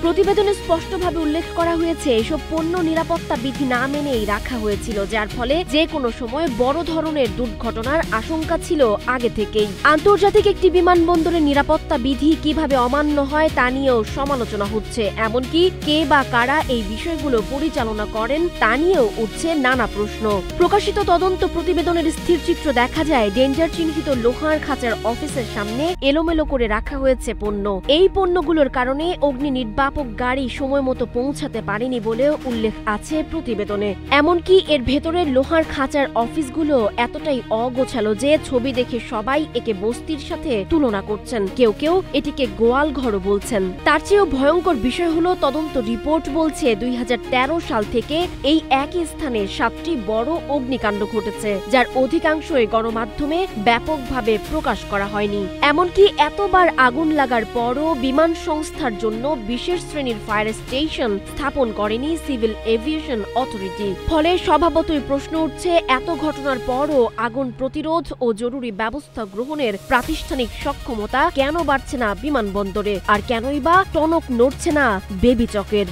প্রতিবেদনে স্পষ্টভাবে উল্লেখ করা হয়েছে এসব পণ্য নিরাপত্তা বিধি না মেনেই রাখা হয়েছিল, যার ফলে যে কোনো সময় বড় ধরনের দুর্ঘটনার আশঙ্কা ছিল আগে থেকেই। আন্তর্জাতিক একটি বিমানবন্দরের নিরাপত্তা বিধি কিভাবে অমান্য হয় তা নিয়েও সমালোচনা হচ্ছে, এমনকি কে বা কারা এই বিষয়গুলো পরিচালনা করেন তা নিয়েও উঠছে নানা প্রশ্ন। প্রকাশিত তদন্ত প্রতিবেদনের স্থিরচিত্র দেখা যায় ডেঞ্জার চিহ্নিত লোহার খাঁচার অফিসের সামনে এলোমেলো করে রাখা হয়েছে পণ্য। এই পণ্যগুলোর কারণে অগ্নি নির্বাপক গাড়ি সময় মতো পৌঁছাতে পারেনি বলেও উল্লেখ আছে প্রতিবেদনে। এমনকি এর ভেতরের লোহার খাঁচার অফিসগুলো এতটাই অগোছালো যে ছবি দেখে সবাই একে বস্তির সাথে তুলনা করছেন, কেউ কেউ এটিকে গোয়াল ঘরও বলছেন। তার চেয়েও ভয়ঙ্কর বিষয় হলো তদন্ত রিপোর্ট বলছে 2013 সাল থেকে এই একই স্থানে 7টি বড় অগ্নিকাণ্ড ঘটেছে, যার অধিকাংশই গণমাধ্যমে ব্যাপকভাবে প্রকাশ করা হয়নি। এমনকি এতবার আগুন লাগার পরও বিমান সংস্থার জন্য বিশেষ শ্রেণীর ফায়ার স্টেশন স্থাপন করেনি সিভিল এভিয়েশন অথরিটি। ফলে স্বভাবতই প্রশ্ন উঠছে, এত ঘটনার পরও আগুন প্রতিরোধ ও জরুরি ব্যবস্থা গ্রহণের প্রাতিষ্ঠানিক সক্ষমতা কেন বাড়ছে না বিমানবন্দরে, আর কেনই বা টনক নড়ছে না বেবিচকের।